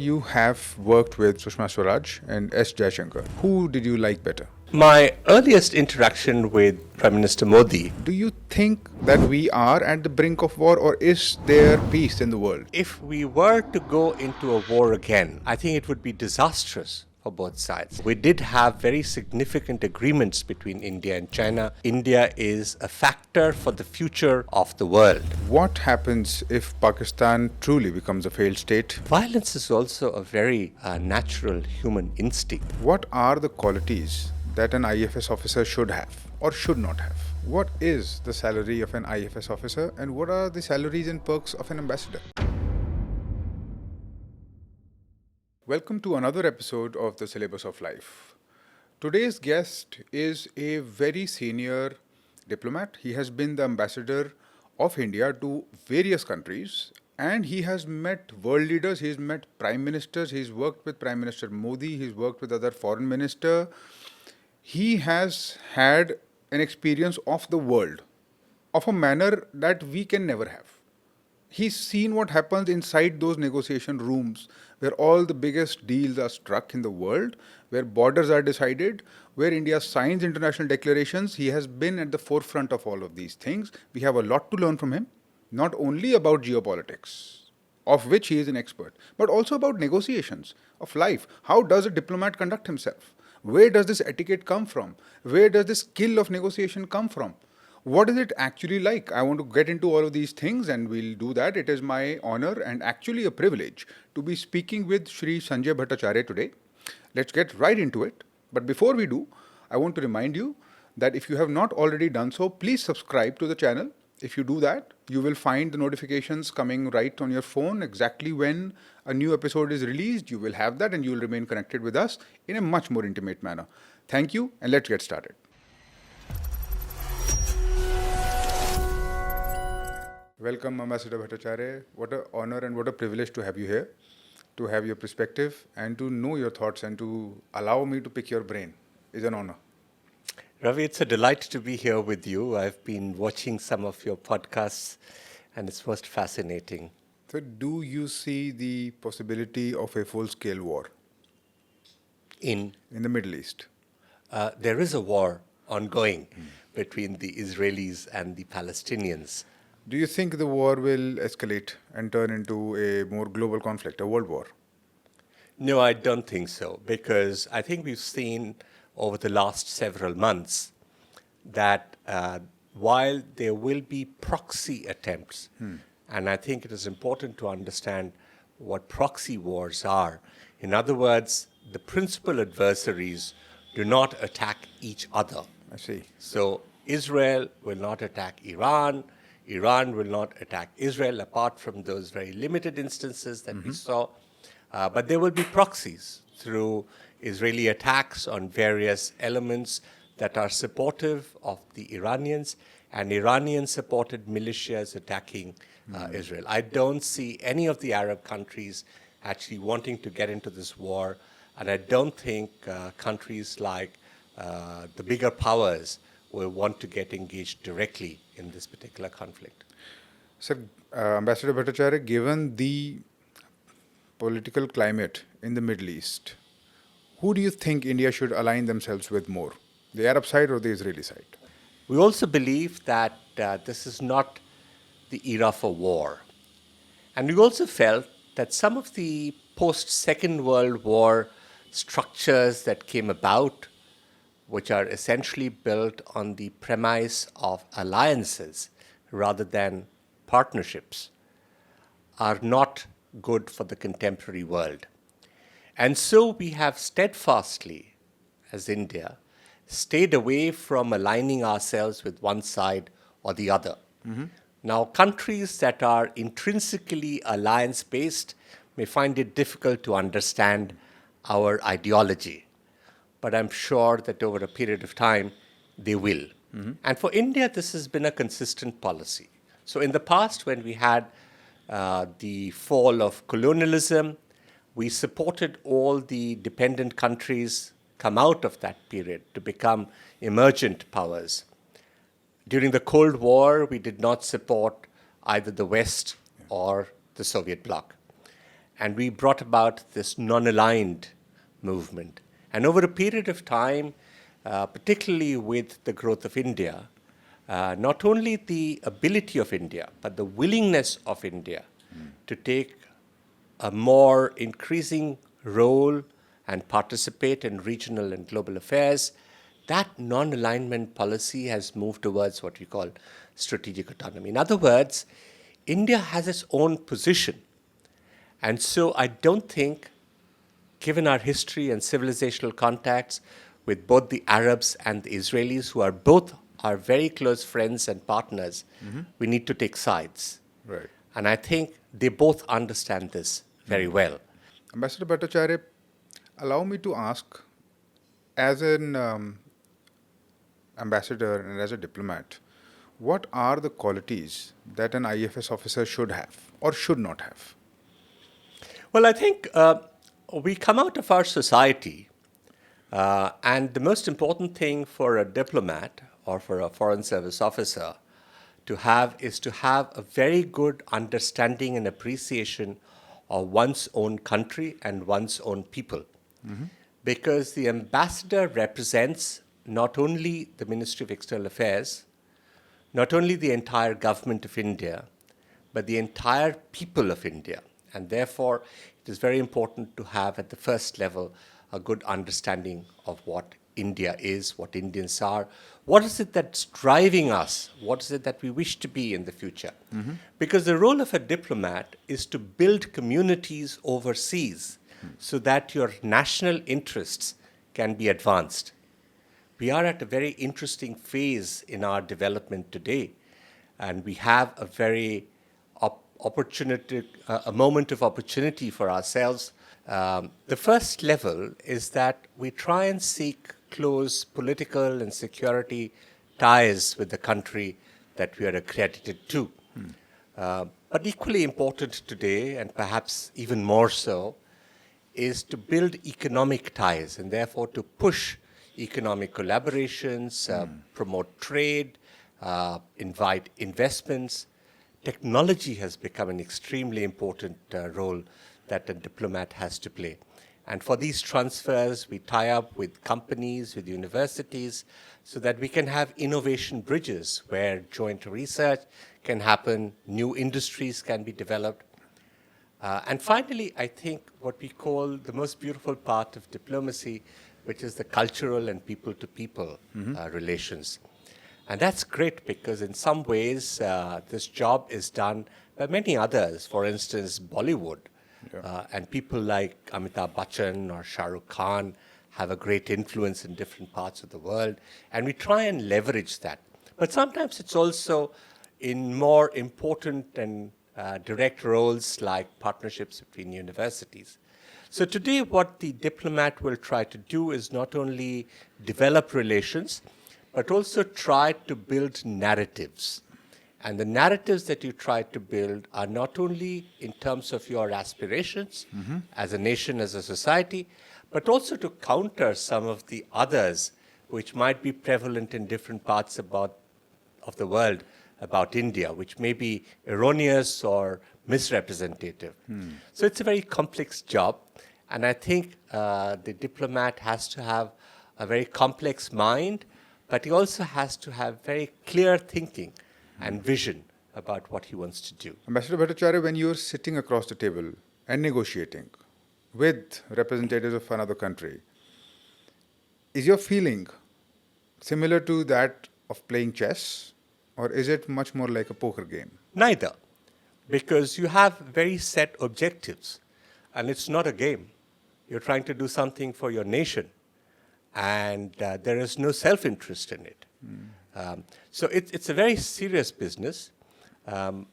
You have worked with Sushma Swaraj and S. Jaishankar. Who did you like better? My earliest interaction with Prime Minister Modi, Do you think that we are at the brink of war, or is there peace in the world? if we were to go into a war again, I think it would be disastrous for both sides. We did have very significant agreements between India and China. India is a factor for the future of the world. What happens if Pakistan truly becomes a failed state? Violence is also a very natural human instinct. What are the qualities that an IFS officer should have or should not have? What is the salary of an IFS officer, and what are the salaries and perks of an ambassador? Welcome to another episode of the Syllabus of Life. Today's guest is a very senior diplomat. He has been the ambassador of India to various countries, and he has met world leaders, he's met prime ministers, he's worked with Prime Minister Modi, he's worked with other foreign minister. He has had an experience of the world of a manner that we can never have. He's seen what happens inside those negotiation rooms where all the biggest deals are struck in the world, where borders are decided, where India signs international declarations. He has been at the forefront of all of these things. We have a lot to learn from him, not only about geopolitics, of which he is an expert, but also about negotiations of life. How does a diplomat conduct himself? Where does this etiquette come from? Where does this skill of negotiation come from? What is it actually like? I want to get into all of these things, and we'll do that. It is my honor and actually a privilege to be speaking with Shri Sanjay Bhattacharyya today. Let's get right into it. But before we do, I want to remind you that if you have not already done so, please subscribe to the channel. If you do that, you will find the notifications coming right on your phone exactly when a new episode is released. You will have that and you will remain connected with us in a much more intimate manner. Thank you, and let's get started. Welcome, Ambassador Bhattacharya. What an honor and what a privilege to have you here, to have your perspective and to know your thoughts and to allow me to pick your brain is an honor. Ravi, it's a delight to be here with you. I've been watching some of your podcasts, and it's most fascinating. So, do you see the possibility of a full-scale war In the Middle East? There is a war ongoing between the Israelis and the Palestinians. Do you think the war will escalate and turn into a more global conflict, a world war? No, I don't think so, because I think we've seen over the last several months that while there will be proxy attempts, and I think it is important to understand what proxy wars are. In other words, the principal adversaries do not attack each other. I see. So Israel will not attack Iran. Iran will not attack Israel, apart from those very limited instances that we saw. But there will be proxies through Israeli attacks on various elements that are supportive of the Iranians, and Iranian-supported militias attacking Israel. I don't see any of the Arab countries actually wanting to get into this war, and I don't think countries like the bigger powers will want to get engaged directly in this particular conflict. Sir, Ambassador Bhattacharya, given the political climate in the Middle East, who do you think India should align themselves with more, the Arab side or the Israeli side? We also believe that this is not the era for war. And we also felt that some of the post-Second World War structures that came about, which are essentially built on the premise of alliances rather than partnerships, are not good for the contemporary world. And so we have steadfastly, as India, stayed away from aligning ourselves with one side or the other. Now, countries that are intrinsically alliance-based may find it difficult to understand our ideology, but I'm sure that over a period of time, they will. And for India, this has been a consistent policy. So in the past, when we had the fall of colonialism, we supported all the dependent countries come out of that period to become emergent powers. During the Cold War, we did not support either the West or the Soviet bloc. And we brought about this non-aligned movement. And over a period of time, particularly with the growth of India, not only the ability of India, but the willingness of India to take a more increasing role and participate in regional and global affairs, that non-alignment policy has moved towards what we call strategic autonomy. In other words, India has its own position. And so I don't think, given our history and civilizational contacts with both the Arabs and the Israelis, who are both our very close friends and partners, we need to take sides. Right. And I think they both understand this very well. Ambassador Bhattacharya, allow me to ask, as an ambassador and as a diplomat, what are the qualities that an IFS officer should have or should not have? Well, I think we come out of our society, and the most important thing for a diplomat or for a foreign service officer to have is to have a very good understanding and appreciation of one's own country and one's own people. Because the ambassador represents not only the Ministry of External Affairs, not only the entire government of India, but the entire people of India. And therefore, it is very important to have at the first level a good understanding of what India is, what Indians are, what is it that's driving us, what is it that we wish to be in the future. Because the role of a diplomat is to build communities overseas so that your national interests can be advanced. We are at a very interesting phase in our development today, and we have a very a moment of opportunity for ourselves. The first level is that we try and seek close political and security ties with the country that we are accredited to. But equally important today, and perhaps even more so, is to build economic ties and therefore to push economic collaborations, promote trade, invite investments. Technology has become an extremely important role that a diplomat has to play. And for these transfers, we tie up with companies, with universities, so that we can have innovation bridges where joint research can happen, new industries can be developed. And finally, I think what we call the most beautiful part of diplomacy, which is the cultural and people-to-people relations. And that's great because in some ways, this job is done by many others. For instance, Bollywood. And people like Amitabh Bachchan or Shah Rukh Khan have a great influence in different parts of the world. And we try and leverage that. But sometimes it's also in more important and direct roles like partnerships between universities. So today what the diplomat will try to do is not only develop relations, but also try to build narratives. And the narratives that you try to build are not only in terms of your aspirations as a nation, as a society, but also to counter some of the others which might be prevalent in different parts of the world about India, which may be erroneous or misrepresentative. So it's a very complex job. And I think the diplomat has to have a very complex mind, but he also has to have very clear thinking and vision about what he wants to do. Ambassador Bhattacharya, when you're sitting across the table and negotiating with representatives of another country, is your feeling similar to that of playing chess, or is it much more like a poker game? Neither, because you have very set objectives, and it's not a game. You're trying to do something for your nation, and there is no self-interest in it. So it's a very serious business.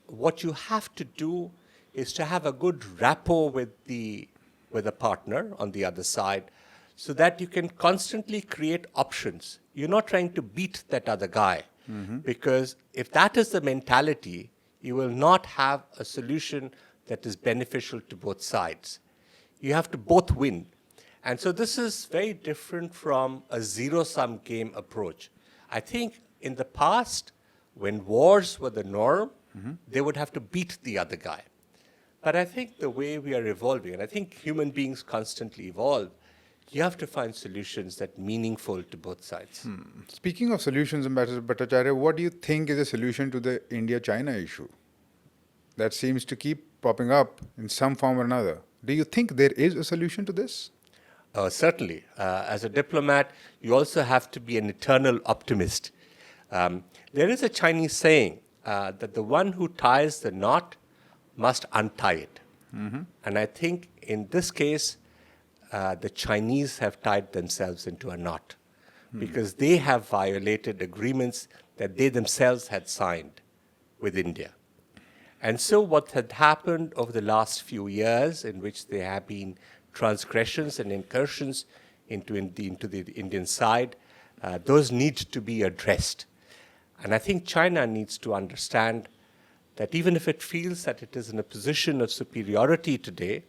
What you have to do is to have a good rapport with a partner on the other side so that you can constantly create options. You're not trying to beat that other guy, because if that is the mentality, you will not have a solution that is beneficial to both sides. You have to both win. And so this is very different from a zero-sum game approach. I think in the past, when wars were the norm, they would have to beat the other guy. But I think the way we are evolving, and I think human beings constantly evolve, you have to find solutions that are meaningful to both sides. Speaking of solutions, Ambassador Bhattacharya, what do you think is a solution to the India-China issue that seems to keep popping up in some form or another? Do you think there is a solution to this? Certainly. As a diplomat, you also have to be an eternal optimist. There is a Chinese saying that the one who ties the knot must untie it. And I think in this case, the Chinese have tied themselves into a knot because they have violated agreements that they themselves had signed with India. And so what had happened over the last few years, in which there have been transgressions and incursions into the Indian side, those need to be addressed. And I think China needs to understand that even if it feels that it is in a position of superiority today,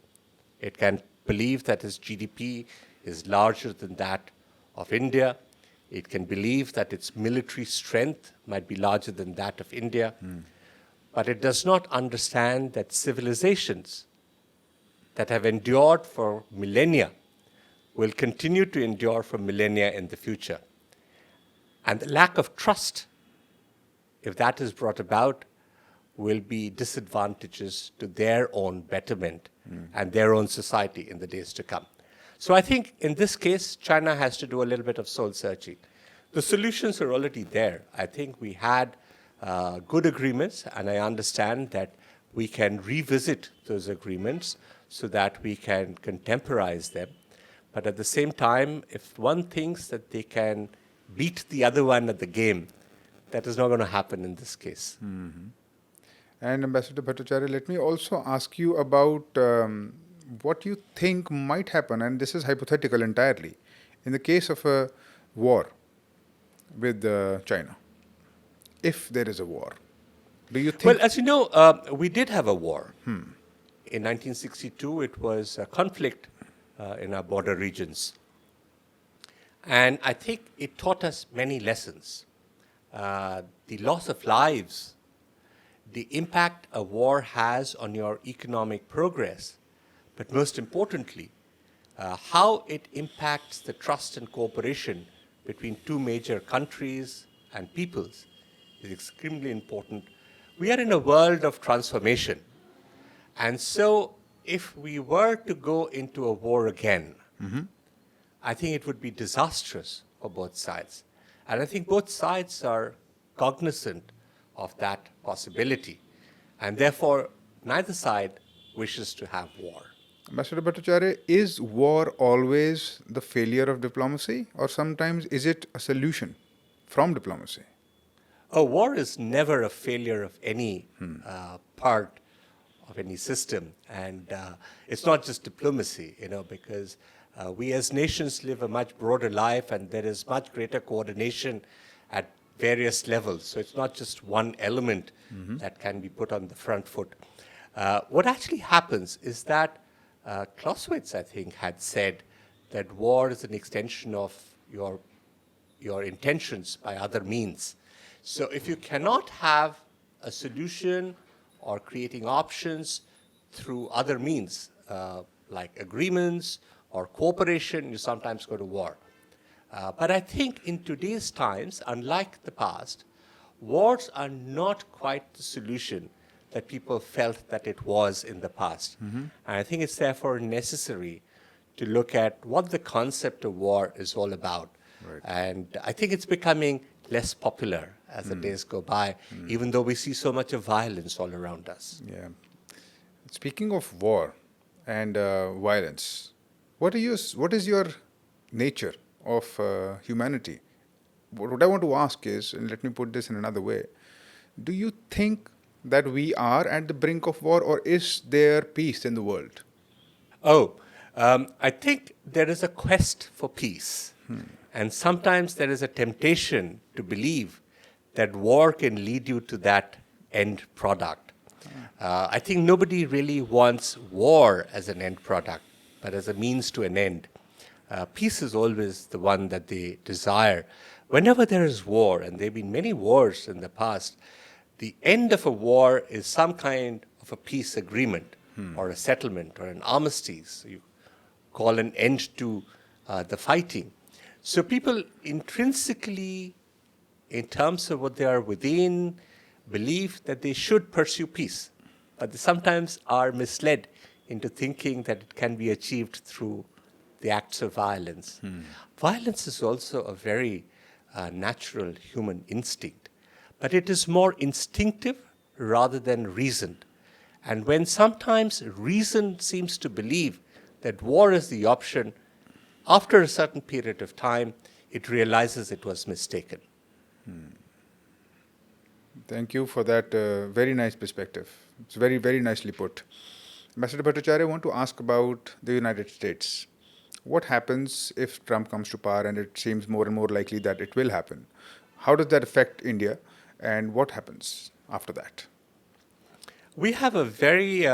it can believe that its GDP is larger than that of India. It can believe that its military strength might be larger than that of India. But it does not understand that civilizations that have endured for millennia will continue to endure for millennia in the future. And the lack of trust, if that is brought about, will be disadvantages to their own betterment and their own society in the days to come. So I think in this case, China has to do a little bit of soul searching. The solutions are already there. I think we had good agreements, and I understand that we can revisit those agreements so that we can contemporize them. But at the same time, if one thinks that they can beat the other one at the game, that is not going to happen in this case. And Ambassador Bhattacharya, let me also ask you about what you think might happen, and this is hypothetical entirely, in the case of a war with China. If there is a war, do you think... Well, as you know, we did have a war. In 1962, it was a conflict in our border regions. And I think it taught us many lessons. The loss of lives, the impact a war has on your economic progress, but most importantly, how it impacts the trust and cooperation between two major countries and peoples is extremely important. We are in a world of transformation. And so if we were to go into a war again, I think it would be disastrous for both sides. And I think both sides are cognizant of that possibility. And therefore, neither side wishes to have war. Ambassador Bhattacharya, is war always the failure of diplomacy, or sometimes is it a solution from diplomacy? A war is never a failure of any part of any system. And it's not just diplomacy, because we as nations live a much broader life, and there is much greater coordination at various levels. So it's not just one element that can be put on the front foot. What actually happens is that Clausewitz, I think, had said that war is an extension of your intentions by other means. So if you cannot have a solution or creating options through other means, like agreements or cooperation, you sometimes go to war. But I think in today's times, unlike the past, wars are not quite the solution that people felt that it was in the past. And I think it's therefore necessary to look at what the concept of war is all about. Right. And I think it's becoming less popular as the days go by, even though we see so much of violence all around us. Yeah. Speaking of war and violence, what is your nature of humanity? What I want to ask is, and let me put this in another way, do you think that we are at the brink of war, or is there peace in the world? I think there is a quest for peace. And sometimes there is a temptation to believe that war can lead you to that end product. I think nobody really wants war as an end product, but as a means to an end. Peace is always the one that they desire. Whenever there is war, and there have been many wars in the past, the end of a war is some kind of a peace agreement. or a settlement or an armistice. You call an end to the fighting. So people intrinsically, in terms of what they are within, believe that they should pursue peace. But they sometimes are misled into thinking that it can be achieved through the acts of violence. Violence is also a very natural human instinct, but it is more instinctive rather than reasoned. And when sometimes reason seems to believe that war is the option, after a certain period of time, it realizes it was mistaken. Thank you for that very nice perspective. It's very, very nicely put. Ambassador Bhattacharya, I want to ask about the United States. What happens if Trump comes to power, and it seems more and more likely that it will happen? How does that affect India, and what happens after that? We have a very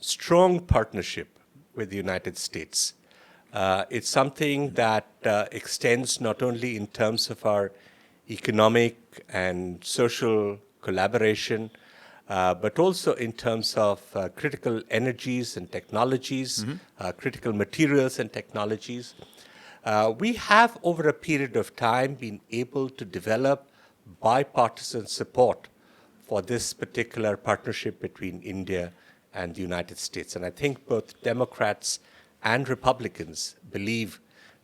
strong partnership with the United States. It's something that extends not only in terms of our economic and social collaboration, but also in terms of critical energies and technologies, critical materials and technologies. We have, over a period of time, been able to develop bipartisan support for this particular partnership between India and the United States. And I think both Democrats and Republicans believe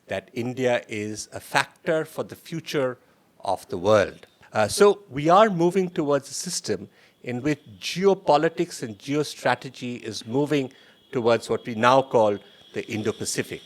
that India is a factor for the future of the world. So we are moving towards a system in which geopolitics and geostrategy is moving towards what we now call the Indo-Pacific.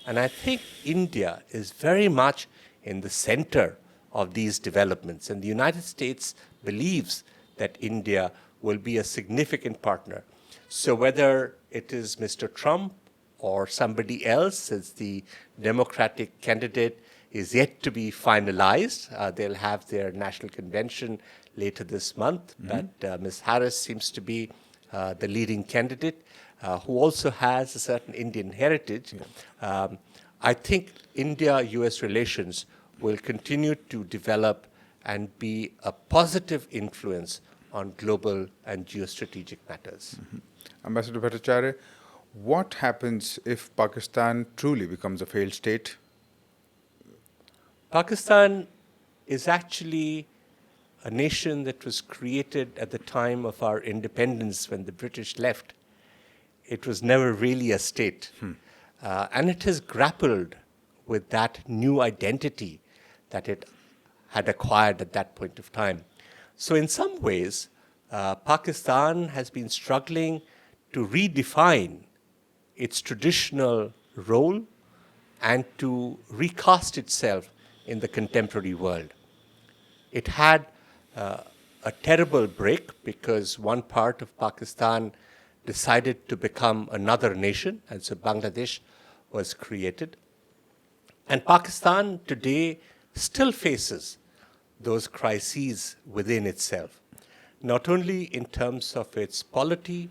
And I think India is very much in the center of these developments. And the United States believes that India will be a significant partner. So whether it is Mr. Trump or somebody else, since the Democratic candidate is yet to be finalized, they'll have their national convention later this month, but Ms. Harris seems to be the leading candidate, who also has a certain Indian heritage. I think India-US relations will continue to develop and be a positive influence on global and geostrategic matters. Ambassador Bhattacharya, what happens if Pakistan truly becomes a failed state? Pakistan is actually a nation that was created at the time of our independence when the British left. It was never really a state. And it has grappled with that new identity that it had acquired at that point of time. So in some ways, Pakistan has been struggling to redefine its traditional role and to recast itself in the contemporary world. It had a terrible break because one part of Pakistan decided to become another nation, and so Bangladesh was created. And Pakistan today still faces those crises within itself, not only in terms of its polity,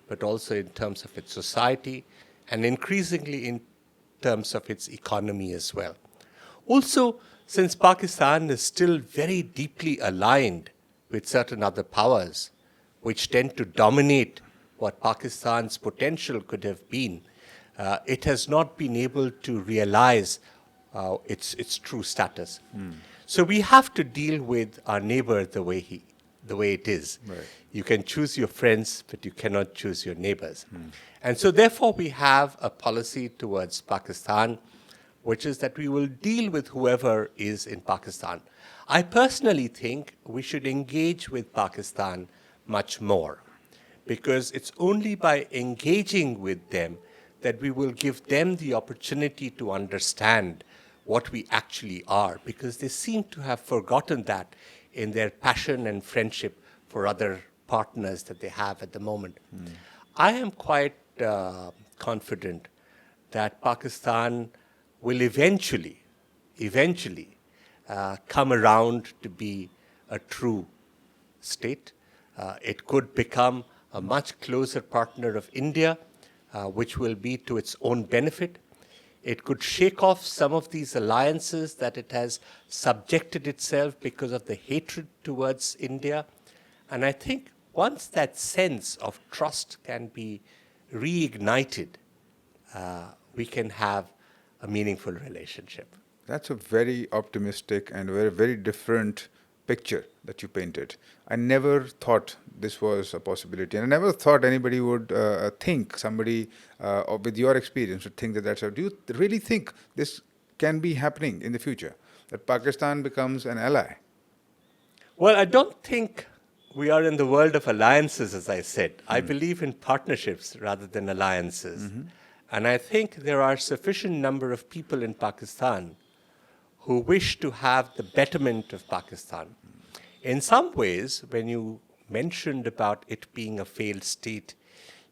but also in terms of its society, and increasingly in terms of its economy as well. Also, since Pakistan is still very deeply aligned with certain other powers, which tend to dominate what Pakistan's potential could have been, it has not been able to realize its true status. So we have to deal with our neighbor the way it is. Right. You can choose your friends, but you cannot choose your neighbors. And so therefore we have a policy towards Pakistan, which is that we will deal with whoever is in Pakistan. I personally think we should engage with Pakistan much more, because it's only by engaging with them that we will give them the opportunity to understand what we actually are, because they seem to have forgotten that in their passion and friendship for other partners that they have at the moment. I am quite confident that Pakistan will eventually come around to be a true state. It could become a much closer partner of India, which will be to its own benefit. It could shake off some of these alliances that it has subjected itself because of the hatred towards India. And I think once that sense of trust can be reignited, we can have a meaningful relationship. That's a very optimistic and very, very different picture that you painted. I never thought this was a possibility, and I never thought anybody would think, somebody with your experience would think that that's how. Do you really think this can be happening in the future, that Pakistan becomes an ally? Well, I don't think we are in the world of alliances, as I said. I believe in partnerships rather than alliances. And I think there are sufficient number of people in Pakistan who wish to have the betterment of Pakistan. In some ways, when you mentioned about it being a failed state,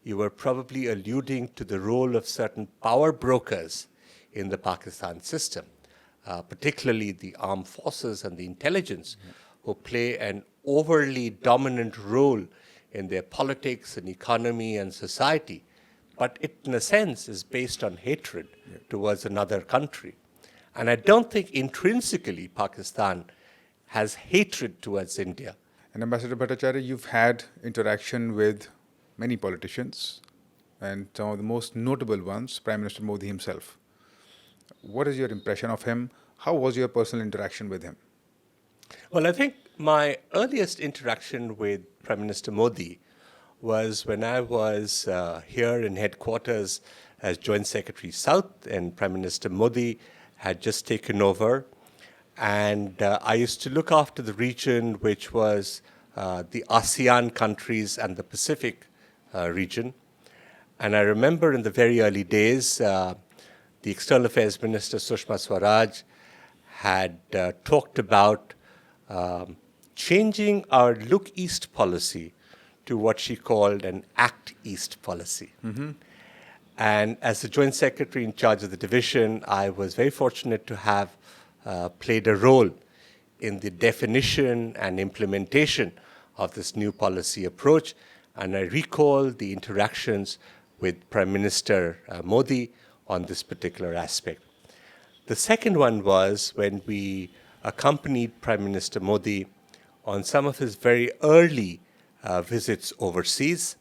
you were probably alluding to the role of certain power brokers in the Pakistan system, particularly the armed forces and the intelligence, who play an overly dominant role in their politics and economy and society. But it, in a sense, is based on hatred towards another country. And I don't think intrinsically Pakistan has hatred towards India. And Ambassador Bhattacharya, you've had interaction with many politicians, and some of the most notable ones, Prime Minister Modi himself. What is your impression of him? How was your personal interaction with him? Well, I think my earliest interaction with Prime Minister Modi was when I was here in headquarters as Joint Secretary South, and Prime Minister Modi had just taken over. And I used to look after the region, which was the ASEAN countries and the Pacific region. And I remember in the very early days, the External Affairs Minister, Sushma Swaraj, had talked about changing our Look East policy to what she called an Act East policy. And as the Joint Secretary in charge of the division, I was very fortunate to have played a role in the definition and implementation of this new policy approach. And I recall the interactions with Prime Minister Modi on this particular aspect. The second one was when we accompanied Prime Minister Modi on some of his very early visits overseas,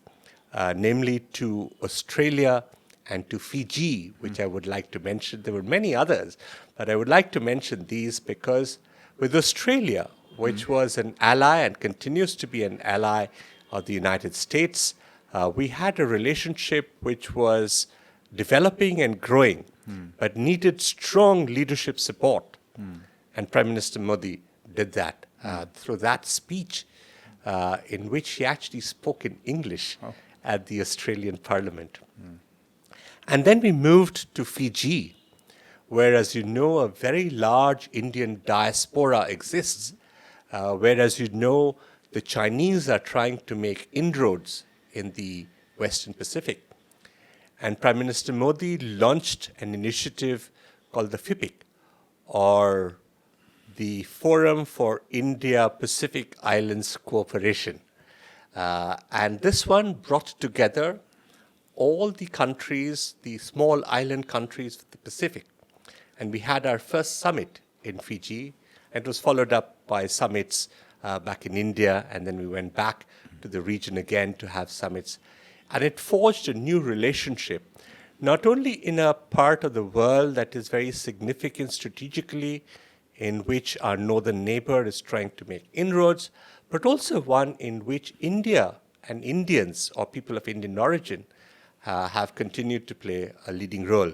namely to Australia and to Fiji, which I would like to mention. There were many others, but I would like to mention these because with Australia, which was an ally and continues to be an ally of the United States, we had a relationship which was developing and growing, but needed strong leadership support. And Prime Minister Modi did that through that speech in which he actually spoke in English at the Australian Parliament. And then we moved to Fiji, where, as you know, a very large Indian diaspora exists, whereas you know the Chinese are trying to make inroads in the Western Pacific. And Prime Minister Modi launched an initiative called the FIPIC, or the Forum for India-Pacific Islands Cooperation. And this one brought together all the countries, the small island countries of the Pacific. And we had our first summit in Fiji. It was followed up by summits back in India, and then we went back to the region again to have summits. And it forged a new relationship, not only in a part of the world that is very significant strategically, in which our northern neighbor is trying to make inroads, but also one in which India and Indians, or people of Indian origin, have continued to play a leading role.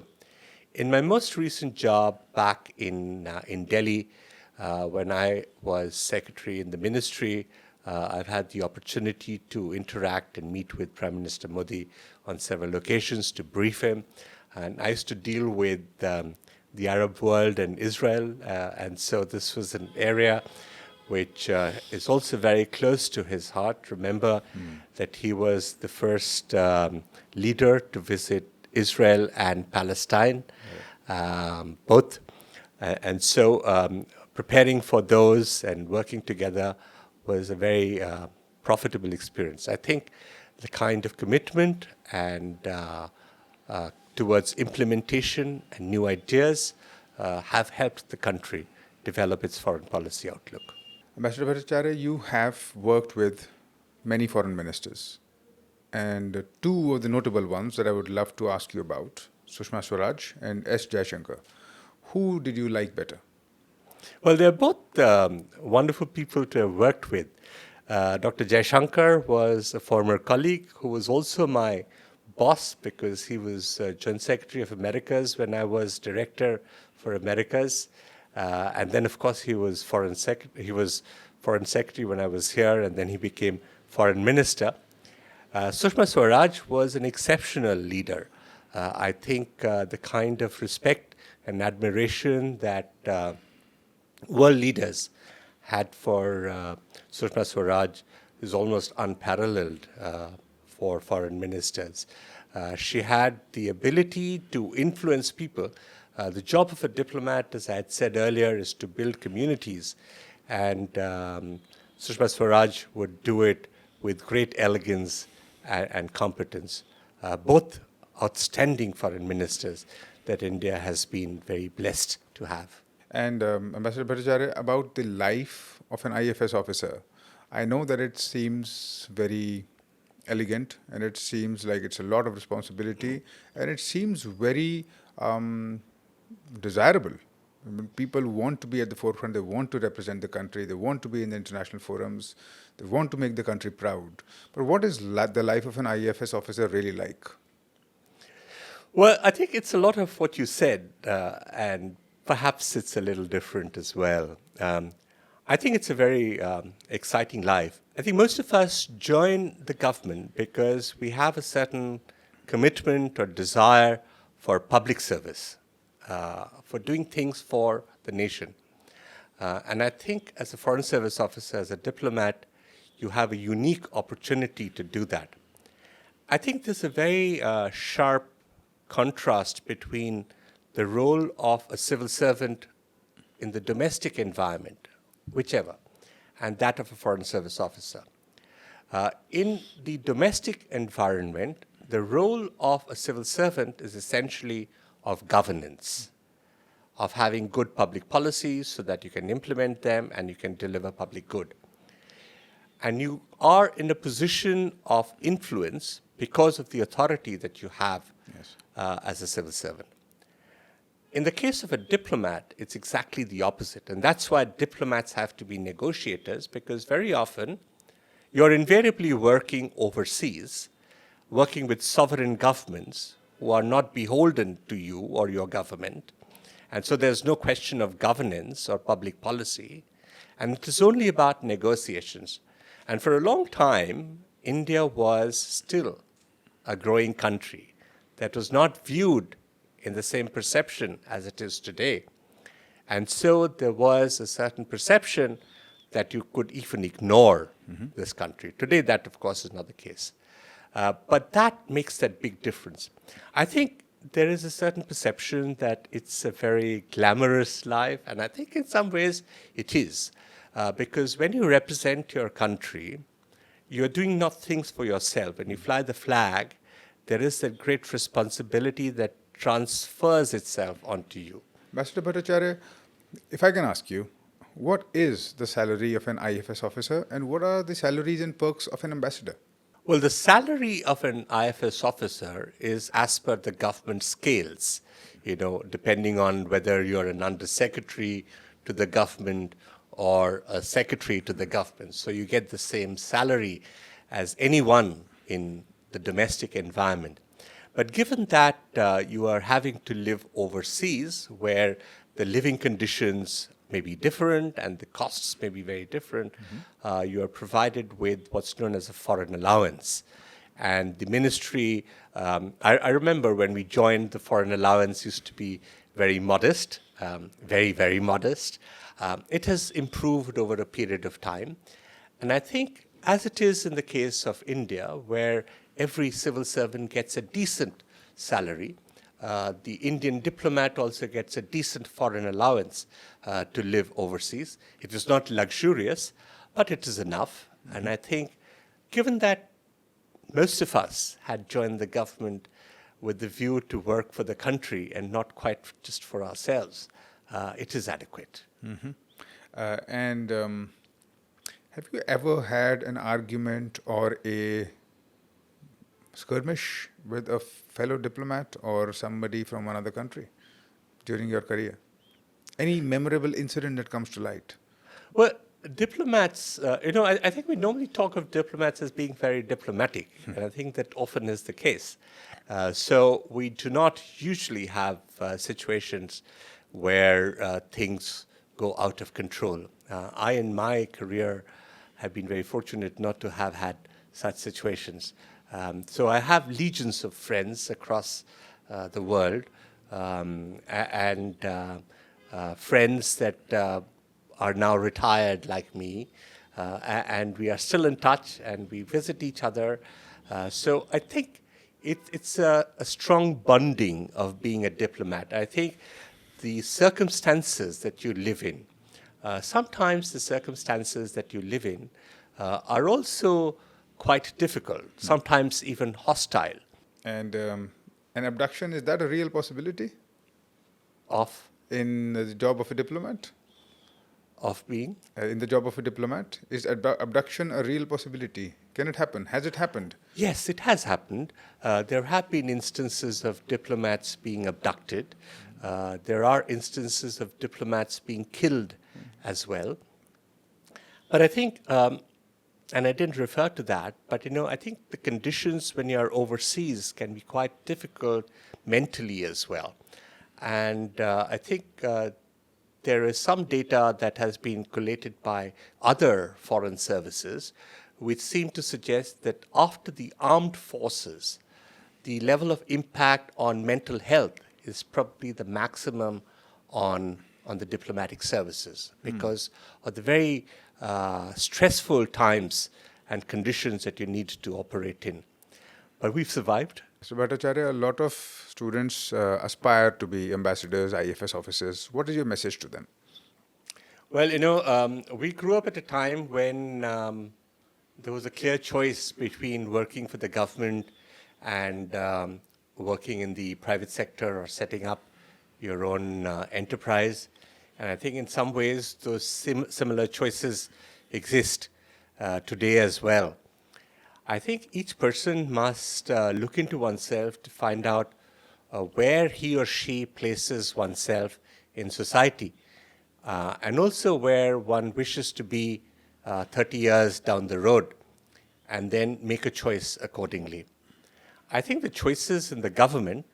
In my most recent job back in Delhi, when I was secretary in the ministry, I've had the opportunity to interact and meet with Prime Minister Modi on several occasions to brief him. And I used to deal with the Arab world and Israel, and so this was an area which is also very close to his heart. Remember that he was the first leader to visit Israel and Palestine, both. And so preparing for those and working together was a very profitable experience. I think the kind of commitment and towards implementation and new ideas have helped the country develop its foreign policy outlook. Ambassador Bhattacharya, you have worked with many foreign ministers. and two of the notable ones that I would love to ask you about, Sushma Swaraj and S. Jaishankar. Who did you like better? Well, they're both wonderful people to have worked with. Dr. Jaishankar was a former colleague who was also my boss because he was Joint Secretary of Americas when I was Director for Americas. And then, of course, he was Foreign Secretary when I was here, and then he became Foreign Minister. Sushma Swaraj was an exceptional leader. I think the kind of respect and admiration that world leaders had for Sushma Swaraj is almost unparalleled for foreign ministers. She had the ability to influence people. The job of a diplomat, as I had said earlier, is to build communities. And Sushma Swaraj would do it with great elegance and competence. Both outstanding foreign ministers that India has been very blessed to have. And Ambassador Bhattacharya, about the life of an IFS officer, I know that it seems very elegant and it seems like it's a lot of responsibility and it seems very desirable. I mean, people want to be at the forefront, they want to represent the country, they want to be in the international forums, they want to make the country proud. But what is the life of an IFS officer really like? Well, I think it's a lot of what you said, and perhaps it's a little different as well. I think it's a very exciting life. I think most of us join the government because we have a certain commitment or desire for public service, for doing things for the nation. And I think as a Foreign Service officer, as a diplomat, you have a unique opportunity to do that. I think there's a very sharp contrast between the role of a civil servant in the domestic environment, whichever, and that of a Foreign Service officer. In the domestic environment, the role of a civil servant is essentially of governance, of having good public policies so that you can implement them and you can deliver public good. And you are in a position of influence because of the authority that you have as a civil servant. In the case of a diplomat, it's exactly the opposite. And that's why diplomats have to be negotiators, because very often you're invariably working overseas, working with sovereign governments who are not beholden to you or your government. And so there's no question of governance or public policy. And it is only about negotiations. And for a long time, India was still a growing country that was not viewed in the same perception as it is today. And so there was a certain perception that you could even ignore this country. Today, that, of course, is not the case. But that makes that big difference. I think there is a certain perception that it's a very glamorous life, and I think in some ways it is. Because when you represent your country, you're doing not things for yourself. When you fly the flag, there is that great responsibility that transfers itself onto you. Ambassador Bhattacharya, if I can ask you, what is the salary of an IFS officer and what are the salaries and perks of an ambassador? Well, the salary of an IFS officer is as per the government scales, depending on whether you're an undersecretary to the government or a secretary to the government. So you get the same salary as anyone in the domestic environment. But given that you are having to live overseas, where the living conditions may be different and the costs may be very different, you are provided with what's known as a foreign allowance. And the ministry, I remember when we joined, the foreign allowance used to be very modest, very, very modest. It has improved over a period of time. And I think, as it is in the case of India, where every civil servant gets a decent salary, the Indian diplomat also gets a decent foreign allowance to live overseas. It is not luxurious, but it is enough. And I think, given that most of us had joined the government with the view to work for the country and not quite just for ourselves, it is adequate. And have you ever had an argument or a skirmish with a fellow diplomat or somebody from another country during your career? Any memorable incident that comes to light? Well, diplomats, I think we normally talk of diplomats as being very diplomatic, and I think that often is the case. So we do not usually have situations where things go out of control. I, in my career, have been very fortunate not to have had such situations. So I have legions of friends across the world, and friends that are now retired like me, and we are still in touch and we visit each other. So I think it's a strong bonding of being a diplomat. I think the circumstances that you live in, sometimes the circumstances that you live in are also quite difficult, sometimes even hostile. And an abduction, is that a real possibility of in the job of a diplomat? of being. In the job of a diplomat, is abduction a real possibility? Can it happen? Has it happened? Yes, it has happened. There have been instances of diplomats being abducted. There are instances of diplomats being killed as well. But I think, and I didn't refer to that, but I think the conditions when you're overseas can be quite difficult mentally as well. And I think there is some data that has been collated by other foreign services which seem to suggest that after the armed forces, the level of impact on mental health is probably the maximum on the diplomatic services because of the very stressful times and conditions that you need to operate in. But we've survived. So, Bhattacharya, a lot of students aspire to be ambassadors, IFS officers. What is your message to them? Well, we grew up at a time when there was a clear choice between working for the government and working in the private sector or setting up your own enterprise. And I think in some ways those similar choices exist today as well. I think each person must look into oneself to find out where he or she places oneself in society, and also where one wishes to be 30 years down the road, and then make a choice accordingly. I think the choices in the government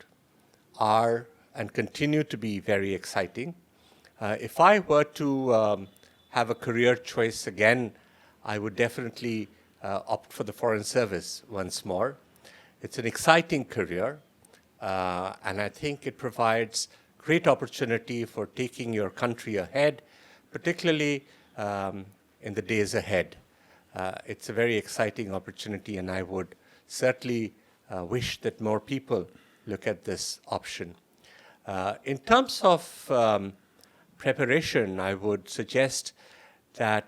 are and continue to be very exciting. If I were to have a career choice again, I would definitely opt for the Foreign Service once more. It's an exciting career, and I think it provides great opportunity for taking your country ahead, particularly in the days ahead. It's a very exciting opportunity, and I would certainly wish that more people look at this option. In terms of preparation, I would suggest that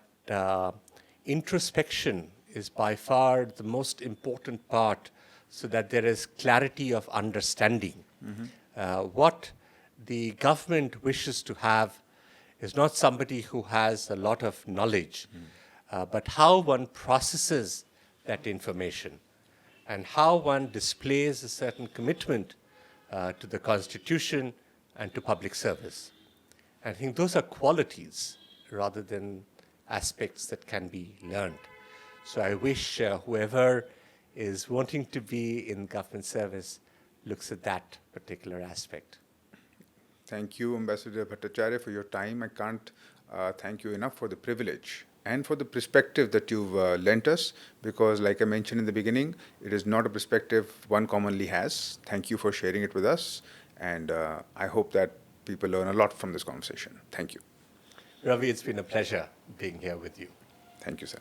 introspection is by far the most important part so that there is clarity of understanding. What the government wishes to have is not somebody who has a lot of knowledge, but how one processes that information and how one displays a certain commitment to the Constitution and to public service. I think those are qualities rather than aspects that can be learned. So I wish whoever is wanting to be in government service looks at that particular aspect. Thank you, Ambassador Bhattacharya, for your time. I can't thank you enough for the privilege and for the perspective that you've lent us, because like I mentioned in the beginning, it is not a perspective one commonly has. Thank you for sharing it with us, and I hope that people learn a lot from this conversation. Thank you. Ravi, it's been a pleasure being here with you. Thank you, sir.